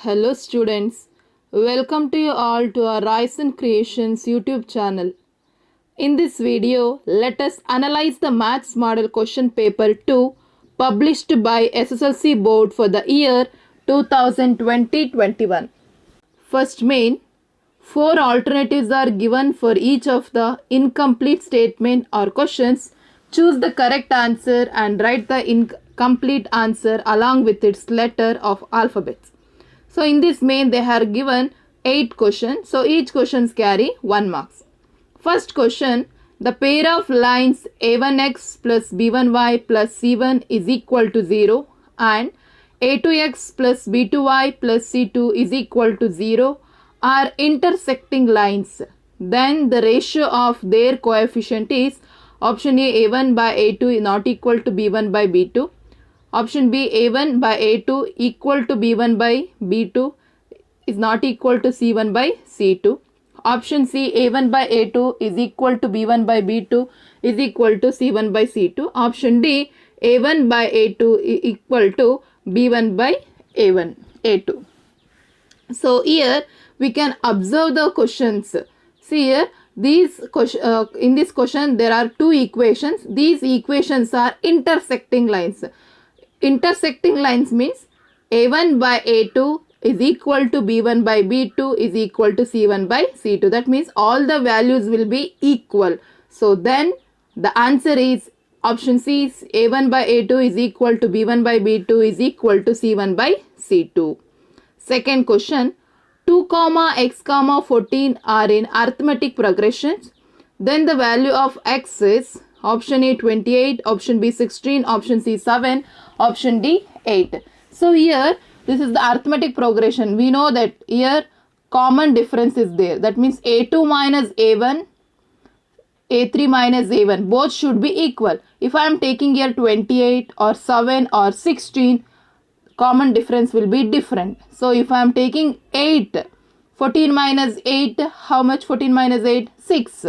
Hello students, welcome to you all to our Rise and Creations YouTube channel. In this video, let us analyze the Maths Model Question Paper 2 published by SSLC Board for the year 2020-21. First main, 4 alternatives are given for each of the incomplete statement or questions. Choose the correct answer and write the incomplete answer along with its letter of alphabets. So in this main they are given 8 questions. So each questions carry 1 marks. First question, the pair of lines a1x plus b1y plus c1 is equal to 0 and a2x plus b2y plus c2 is equal to 0 are intersecting lines. Then the ratio of their coefficient is option A, a1 by a2 is not equal to b1 by b2. Option B, a1 by a2 equal to b1 by b2 is not equal to c1 by c2. Option C, a1 by a2 is equal to b1 by b2 is equal to c1 by c2. Option D, a1 by a2 is equal to b1 by a2. So here we can observe the questions. See here, in this question there are 2 equations. These equations are intersecting lines. Intersecting lines means a1 by a2 is equal to b1 by b2 is equal to c1 by c2. That means all the values will be equal. So then the answer is option C, a1 by a2 is equal to b1 by b2 is equal to c1 by c2. Second question, 2, x, 14 are in arithmetic progressions. Then the value of x is option A 28, option B 16, option C 7, option D 8. So here this is the arithmetic progression. We know that here common difference is there. That means A2 minus A1, A3 minus A1 both should be equal. If I am taking here 28 or 7 or 16, common difference will be different. So if I am taking 8, 14 minus 8, how much 14 minus 8? 6.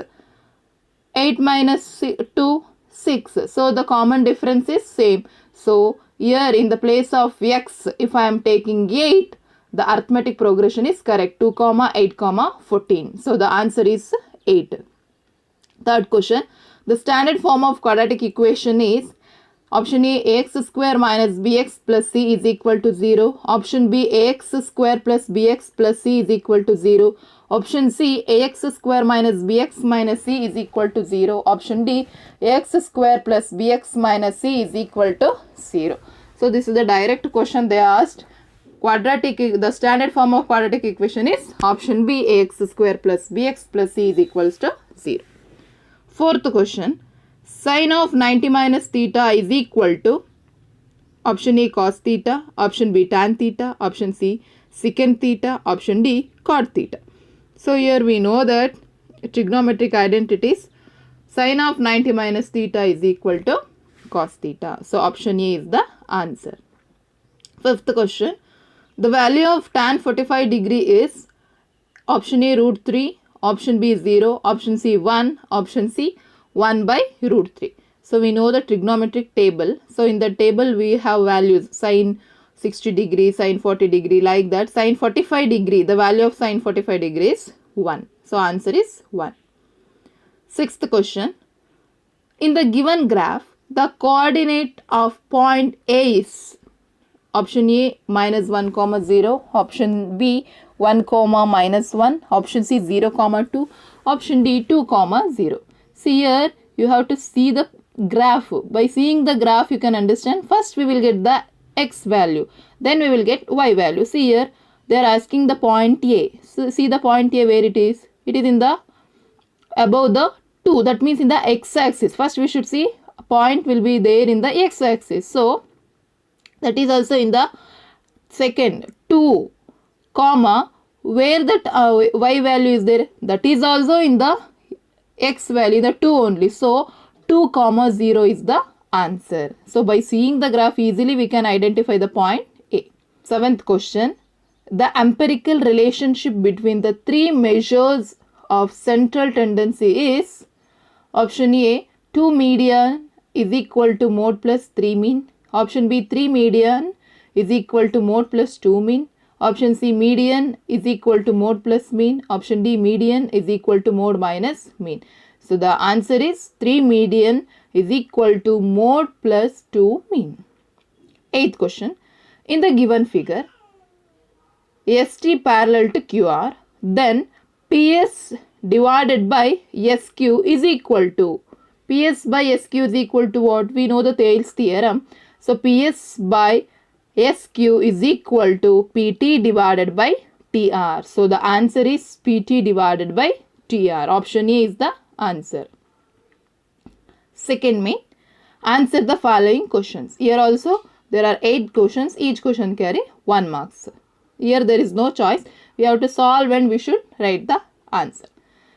8 minus 2, 6. So the common difference is same. So here in the place of x, if I am taking 8, the arithmetic progression is correct. 2, 8, 14. So the answer is 8. Third question, the standard form of quadratic equation is option A, ax square minus bx plus c is equal to 0. Option B, ax square plus bx plus c is equal to 0. Option C, ax square minus bx minus c is equal to 0. Option D, ax square plus bx minus c is equal to 0. So this is the direct question they asked. The standard form of quadratic equation is option B, ax square plus bx plus c is equals to 0. Fourth question, sine of 90 minus theta is equal to option A cos theta, option B tan theta, option C secant theta, option D cot theta. So here we know that trigonometric identities, sine of 90 minus theta is equal to cos theta. So option A is the answer. Fifth question, the value of tan 45 degree is option A root 3, option B 0, option C 1, option C 1 by root 3. So we know the trigonometric table. So in the table we have values sine 60 degree, sine 40 degree, like that. Sine 45 degree, the value of sine 45 degree is 1. So answer is 1. Sixth question, in the given graph, the coordinate of point A is option A minus 1 comma 0, option B 1 comma minus 1, option C 0 comma 2, option D 2 comma 0. See here you have to see the graph. By seeing the graph you can understand. First we will get the x value, then we will get y value. See here they are asking the point A. So see the point A where it is. It is in the above the 2. That means in the x axis. First we should see a point will be there in the x axis. So that is also in the second 2 comma where that y value is there. That is also in the x value, the 2 only. So 2 comma 0 is the answer. So by seeing the graph easily we can identify the point A. Seventh question, the empirical relationship between the 3 measures of central tendency is option A 2 median is equal to mode plus 3 mean, option B 3 median is equal to mode plus 2 mean, Option C, median is equal to mode plus mean. Option D, median is equal to mode minus mean. So the answer is 3 median is equal to mode plus 2 mean. 8th question. In the given figure, ST parallel to QR, then PS divided by SQ is equal to, PS by SQ is equal to what? We know the Thales theorem. So PS by SQ is equal to PT divided by TR. So the answer is PT divided by TR. Option A is the answer. Second main, answer the following questions. Here also there are 8 questions. Each question carry 1 marks. Here there is no choice. We have to solve and we should write the answer.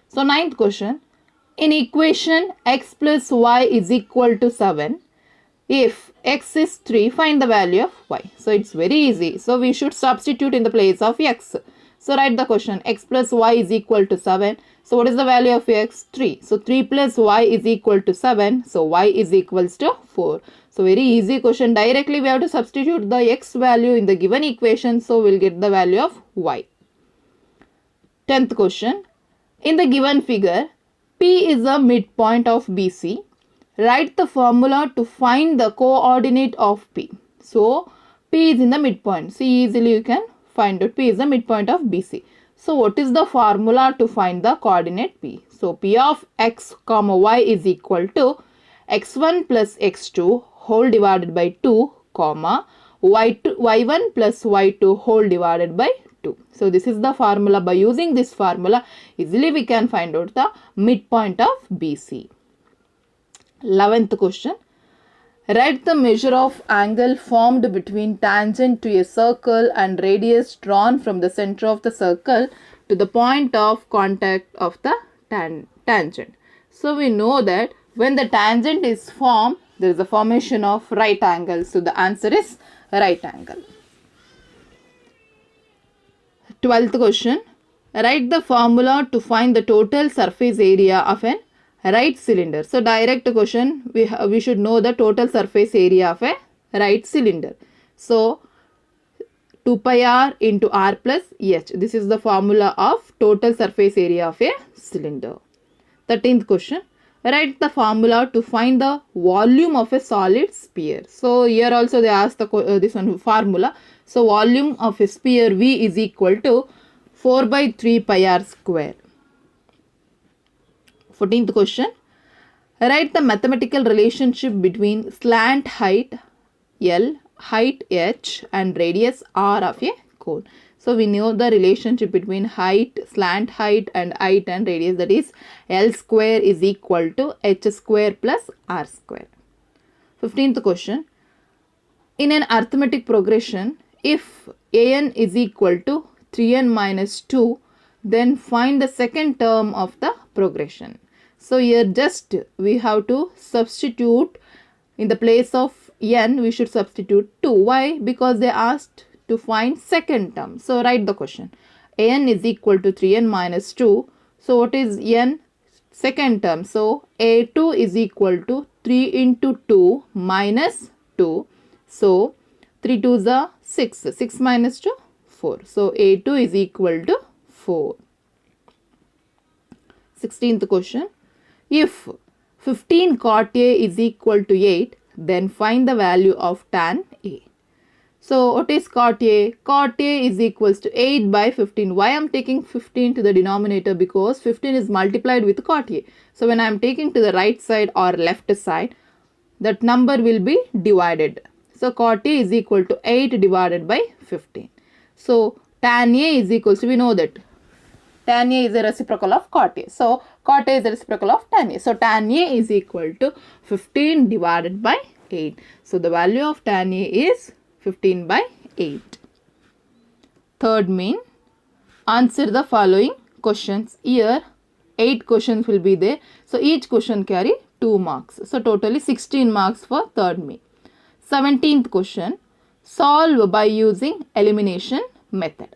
So 9th question. In equation x plus y is equal to 7, if x is 3, find the value of y. So it's very easy. So we should substitute in the place of x. So write the question, x plus y is equal to 7. So what is the value of x? 3. So 3 plus y is equal to 7. So y is equals to 4. So very easy question. Directly we have to substitute the x value in the given equation. So we'll get the value of y. 10th question. In the given figure, P is a midpoint of BC. Write the formula to find the coordinate of P. So P is in the midpoint. See, easily you can find out P is the midpoint of BC. So what is the formula to find the coordinate P? So P of x comma y is equal to x1 plus x2 whole divided by 2 comma y1 plus y2 whole divided by 2. So this is the formula. By using this formula, easily we can find out the midpoint of BC. 11th question. Write the measure of angle formed between tangent to a circle and radius drawn from the center of the circle to the point of contact of the tangent. So we know that when the tangent is formed, there is a formation of right angle. So the answer is right angle. 12th question. Write the formula to find the total surface area of an right cylinder. So direct question, we should know the total surface area of a right cylinder. So 2 pi r into r plus h. This is the formula of total surface area of a cylinder. 13th question. Write the formula to find the volume of a solid sphere. So here also they ask the this one formula. So volume of a sphere V is equal to 4 by 3 pi r square. 14th question. Write the mathematical relationship between slant height L, height h and radius r of a cone. So we know the relationship between height, slant height and radius, that is L square is equal to h square plus r square. 15th question. In an arithmetic progression, if an is equal to 3n minus 2, then find the second term of the progression. So here just we have to substitute in the place of n, we should substitute 2. Why? Because they asked to find second term. So write the question. An is equal to 3n minus 2. So what is n? Second term. So a2 is equal to 3 into 2 minus 2. So 3 2s are 6. 6 minus 2, 4. So a2 is equal to 4. 16th question. If 15 cot A is equal to 8, then find the value of tan A. So what is cot A? Cot A is equals to 8 by 15. Why I am taking 15 to the denominator? Because 15 is multiplied with cot A. So when I am taking to the right side or left side, that number will be divided. So cot A is equal to 8 divided by 15. So tan A is equals to, we know that tan A is a reciprocal of cot A. So cot A is a reciprocal of tan A. So tan A is equal to 15 divided by 8. So the value of tan A is 15 by 8. Third main, answer the following questions. Here 8 questions will be there. So each question carry 2 marks. So totally 16 marks for third main. 17th question, solve by using elimination method.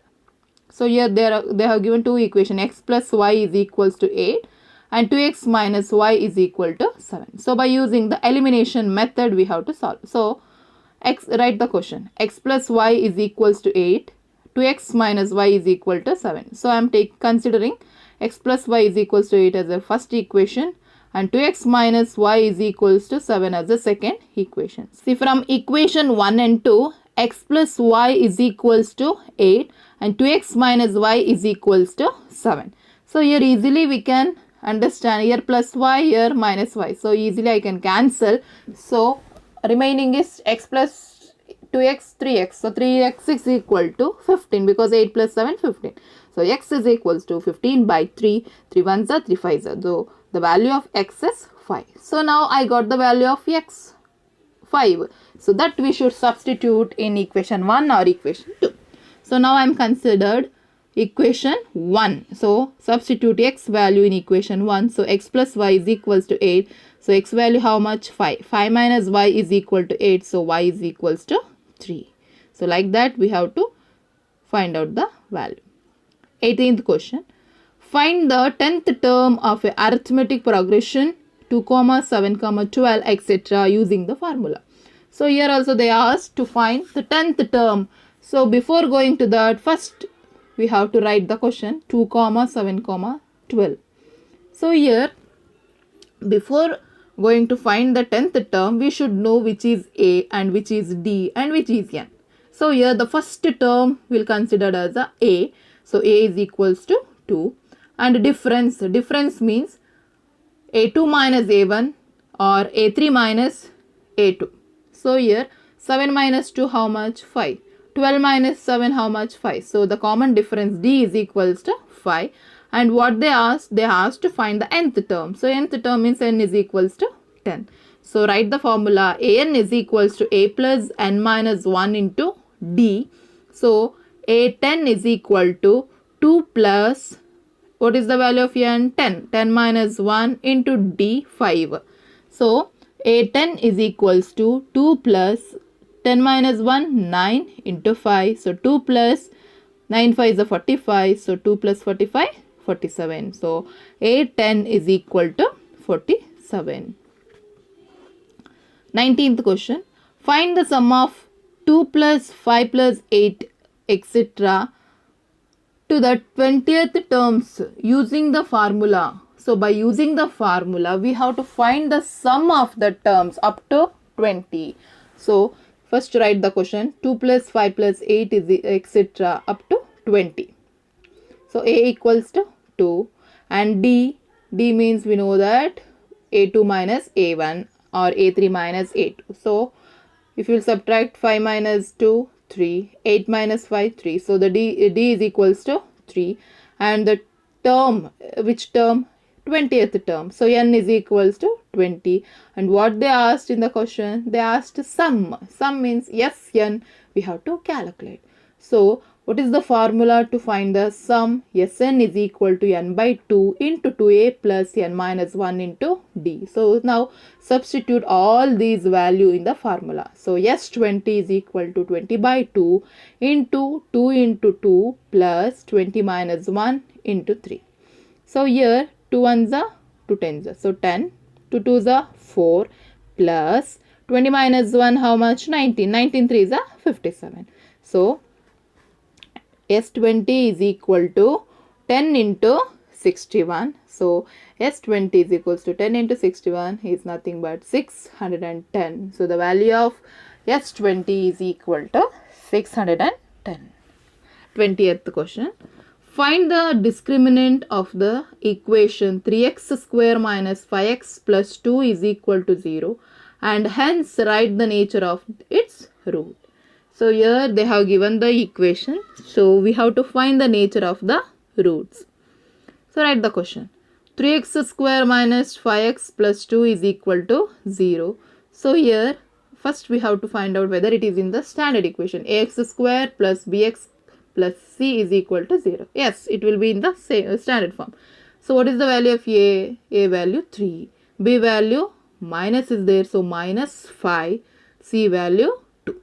So here they have given two equations, x plus y is equals to 8 and 2x minus y is equal to 7. So by using the elimination method we have to solve. So write the question, x plus y is equals to 8, 2x minus y is equal to 7. So I am considering x plus y is equals to 8 as the first equation and 2x minus y is equals to 7 as the second equation. See, from equation 1 and 2, x plus y is equals to 8 and 2x minus y is equals to 7. So here easily we can understand, here plus y, here minus y. So easily I can cancel. So remaining is x plus 2x, 3x. So 3x is equal to 15 because 8 plus 7, 15. So x is equals to 15 by 3. 3 ones are 3 5s are. So the value of x is 5. So now I got the value of x 5. So that we should substitute in equation 1 or equation 2. So now I am considered equation 1. So substitute x value in equation 1. So x plus y is equals to 8. So x value how much? 5. 5 minus y is equal to 8. So y is equals to 3. So like that we have to find out the value. 18th question. Find the 10th term of a arithmetic progression 2, 7, 12, etc. using the formula. So here also they asked to find the 10th term. So before going to that, first we have to write the question 2, 7, 12. So here before going to find the 10th term, we should know which is A and which is D and which is N. So here the first term will consider as A. So A is equals to 2. And difference means A2 minus A1 or A3 minus A2. So here 7 minus 2 how much? 5. 12 minus 7 how much? 5. So the common difference D is equals to 5. And what they asked to find the nth term. So nth term means n is equals to 10. So write the formula an is equals to a plus n minus 1 into d. So a10 is equal to 2 plus, what is the value of n? 10. 10 minus 1 into d, 5. So a10 is equals to 2 plus 10 minus 1, 9 into 5. So 2 plus 9 5 is a 45. So 2 plus 45, 47. So a10 is equal to 47. 19th question. Find the sum of 2 plus 5 plus 8 etc. to the 20th terms using the formula. So by using the formula, we have to find the sum of the terms up to 20. So first write the question 2 plus 5 plus 8 is etc. up to 20. So A equals to 2 and D means we know that A2 minus A1 or A3 minus A2. So if you will subtract 5 minus 2, 3, 8 minus 5, 3. So the D is equals to 3 and the term, which term? 20th term. So n is equals to 20 and what they asked in the question? They asked sum. Sum means Sn we have to calculate. So what is the formula to find the sum? Sn is equal to n by 2 into 2a plus n minus 1 into d. So now substitute all these value in the formula. So S20 is equal to 20 by 2 into 2 into 2 plus 20 minus 1 into 3. So here 2 ones are 2 tens are. So 10, 2 twos are 4 plus 20 minus 1 how much? 19. 19 threes are 57. So S20 is equal to 10 into 61. So S20 is equals to 10 into 61 is nothing but 610. So the value of S20 is equal to 610. 20th question. Find the discriminant of the equation 3x square minus 5x plus 2 is equal to 0 and hence write the nature of its root. So here they have given the equation. So we have to find the nature of the roots. So write the question. 3x square minus 5x plus 2 is equal to 0. So here first we have to find out whether it is in the standard equation. Ax square plus bx plus c is equal to 0. Yes, it will be in the same standard form. So what is the value of a? A value 3. B value minus is there. So minus 5. C value 2.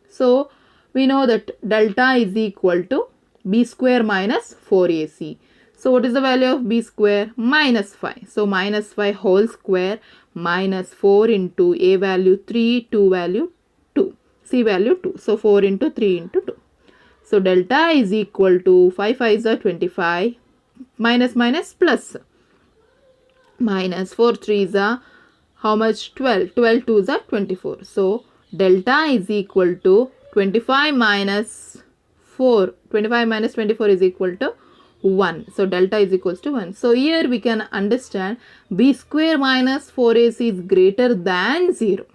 So we know that delta is equal to b square minus 4ac. So what is the value of b square? Minus 5. So minus 5 whole square minus 4 into a value 3, 2 value 2. C value 2. So 4 into 3 into 2. So delta is equal to 5 5s are 25 minus minus plus minus 4 3s are how much 12 12 2s are 24. So delta is equal to 25 minus 4 25 minus 24 is equal to 1. So delta is equals to 1. So here we can understand b square minus 4ac is greater than 0.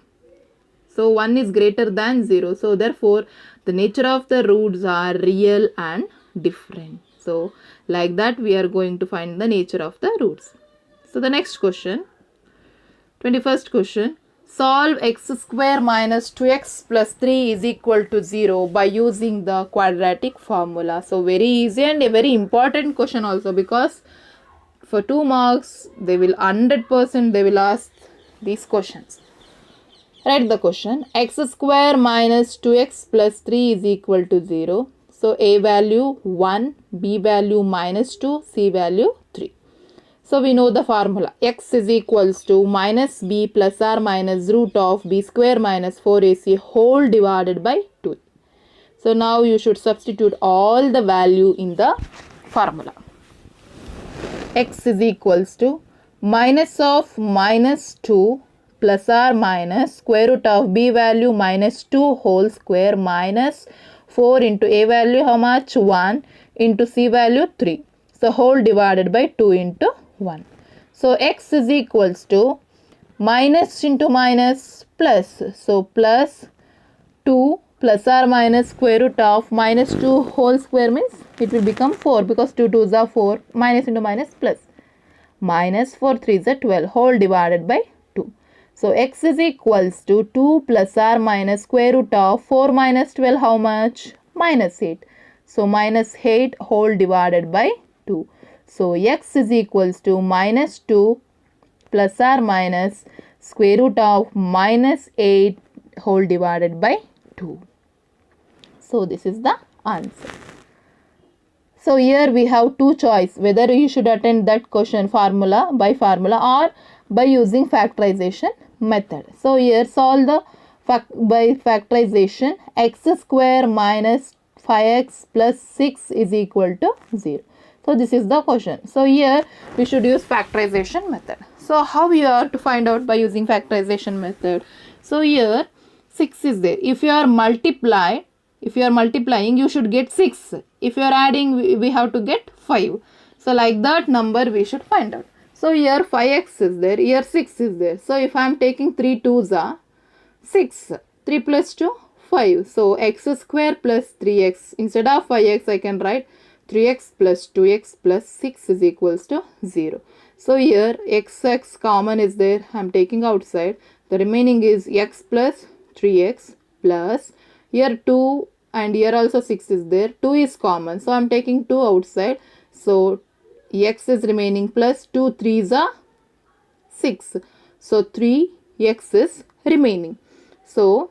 So 1 is greater than 0. So therefore the nature of the roots are real and different. So like that we are going to find the nature of the roots. So the next question, 21st question, solve x square minus 2x plus 3 is equal to 0 by using the quadratic formula. So very easy and a very important question also, because for 2 marks they will 100% they will ask these questions. Write the question, x square minus 2x plus 3 is equal to 0. So a value 1, b value minus 2, c value 3. So we know the formula, x is equals to minus b plus or minus root of b square minus 4ac whole divided by 2. So now you should substitute all the value in the formula. X is equals to minus of minus 2 plus or minus square root of b value minus 2 whole square minus 4 into a value how much 1 into c value 3. So whole divided by 2 into 1. So x is equals to minus into minus plus. So plus 2 plus or minus square root of minus 2 whole square means it will become 4, because 2 2s are 4, minus into minus plus. Minus 4 3s are 12 whole divided by 2. So x is equals to 2 plus or minus square root of 4 minus 12 how much? Minus 8. So minus 8 whole divided by 2. So x is equals to minus 2 plus or minus square root of minus 8 whole divided by 2. So this is the answer. So here we have two choice, whether you should attend that question formula by formula or by using factorization method. So here solve the by factorization, x square minus 5x plus 6 is equal to 0. So this is the question. So here we should use factorization method. So how we are to find out by using factorization method? So here 6 is there. If you are multiplying, you should get 6. If you are adding, we have to get 5. So like that number we should find out. So here 5x is there, here 6 is there. So if I am taking 3 2s are 6, 3 plus 2, 5. So x square plus 3x, instead of 5x I can write 3x plus 2x plus 6 is equals to 0. So here x common is there, I am taking outside. The remaining is x plus 3x plus here 2 and here also 6 is there. 2 is common, so I am taking 2 outside. So x is remaining plus 2 3s are 6. So 3x is remaining. So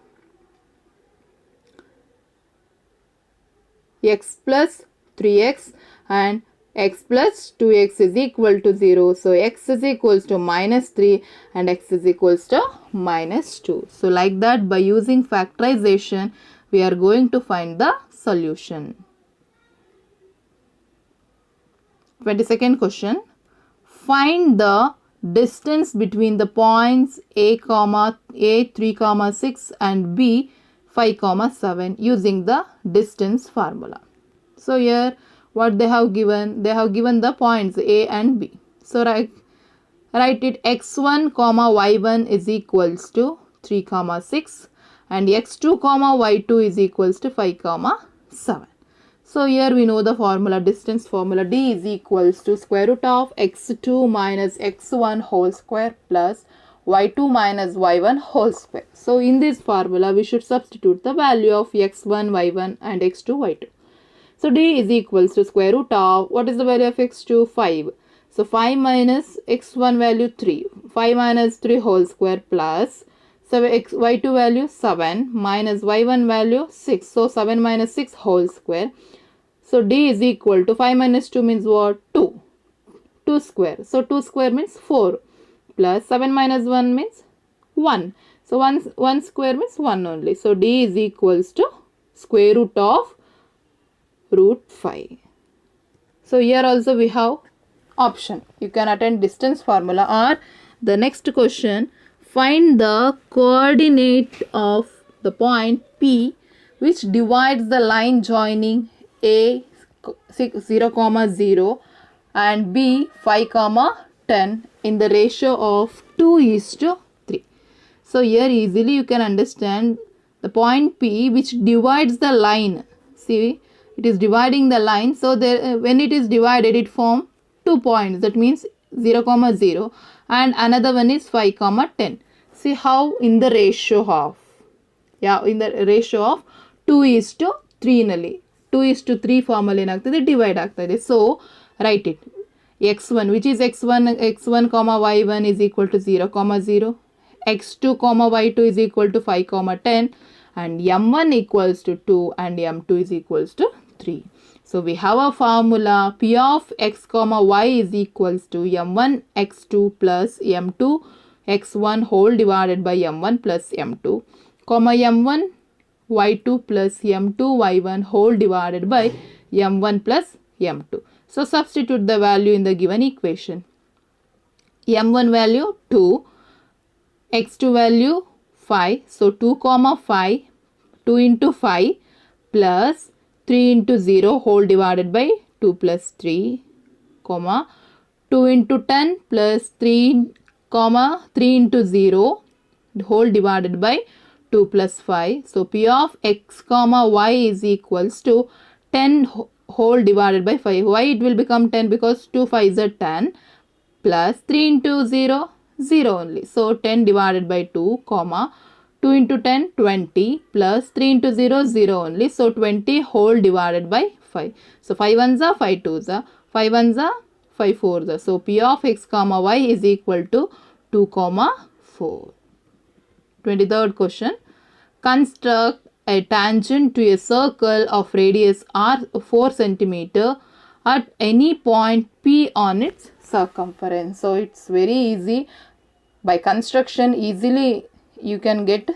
x plus 3x and x plus 2x is equal to 0. So x is equals to minus 3 and x is equals to minus 2. So like that by using factorization we are going to find the solution. 22nd question. Find the distance between the points A 3, 6 and B 5, 7 using the distance formula. So here what they have given? They have given the points A and B. So write it x1, y1 is equals to 3, 6 and x2, y2 is equals to 5, 7. So here we know the formula, distance formula. D is equals to square root of x2 minus x1 whole square plus y2 minus y1 whole square. So in this formula we should substitute the value of x1, y1 and x2, y2. So D is equals to square root of, what is the value of x2? 5. So 5 minus x1 value 3. 5 minus 3 whole square plus y2 value 7 minus y1 value 6. So 7 minus 6 whole square. So D is equal to 5 minus 2 means what? 2. 2 square. So 2 square means 4 plus 7 minus 1 means 1. So 1 square means 1 only. So D is equals to square root of root 5. So here also we have option. You can attend distance formula, or the next question, find the coordinate of the point P which divides the line joining A 0, 0 and B 5, 10 in the ratio of 2:3. So here easily you can understand the point P which divides the line. See, it is dividing the line. So there, when it is divided, it forms 2 points. That means 0, 0 and another one is 5, 10. See how in the ratio of, in the ratio of 2:3 ನಲ್ಲಿ 2:3 ಫಾರ್ಮಲ್ಲಿ ಏನಾಗ್ತದೆ, divide ಆಗ್ತದೆ. So right it. x1 which is x1 y1 is equal to 0, 0, x2 y2 is equal to 5, 10 and m1 equals to 2 and m2 is equals to 3. So we have a formula p of x, y is equals to m1 x2 plus m2 x1 whole divided by m1 plus m2, m1 y2 plus m2 y1 whole divided by m1 plus m2. So substitute the value in the given equation. m1 value 2, x2 value 5. So 2, 5, 2 into 5 plus 3 into 0 whole divided by 2 plus 3, 2 into 10 plus 3, 3 into 0 whole divided by 2 plus 5. So p of x, y is equals to 10 whole divided by 5. Why it will become 10? Because 2 5s are 10 plus 3 into 0, 0 only. So 10 divided by 2, 2 into 10, 20 plus 3 into 0, 0 only. So 20 whole divided by 5. So 5 ones are 5 twos are, 5 ones are 5 fours are. So p of x, y is equal to 2, 4. 23rd question. Construct a tangent to a circle of radius r 4 centimeter at any point P on its circumference. So it's very easy. By construction easily you can get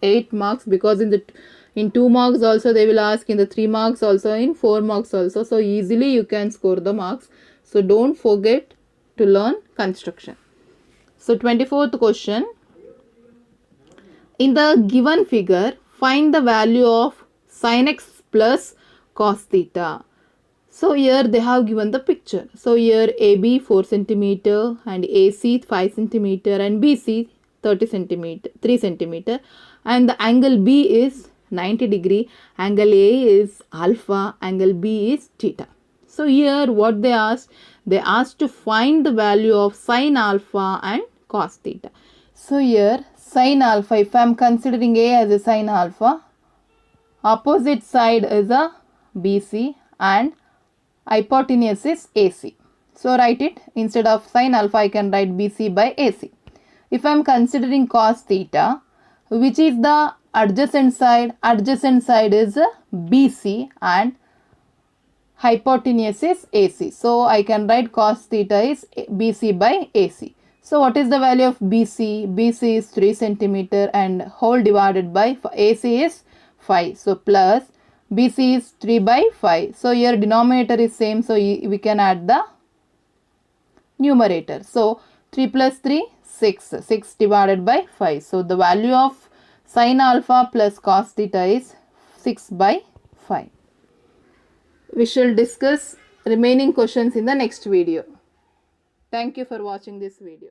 8 marks, because in 2 marks also they will ask, in the 3 marks also, in 4 marks also. So easily you can score the marks. So don't forget to learn construction. So 24th question. In the given figure, find the value of sin x plus cos theta. So here they have given the picture. So here AB 4 centimeter and AC 5 centimeter and BC 3 centimeter and the angle B is 90 degree, angle A is alpha, angle B is theta. So here what they asked to find the value of sin alpha and cos theta. So here sin alpha, if I am considering A as a sin alpha, opposite side is a BC and hypotenuse is AC. So write it, instead of sin alpha I can write BC by AC. If I am considering cos theta, which is the adjacent side is BC and hypotenuse is AC. So I can write cos theta is BC by AC. So what is the value of BC? BC is 3 centimeter and whole divided by AC is 5. So plus BC is 3 by 5. So here denominator is same. So we can add the numerator. So 3 plus 3, 6. 6 divided by 5. So the value of sin alpha plus cos theta is 6 by 5. We shall discuss remaining questions in the next video. Thank you for watching this video.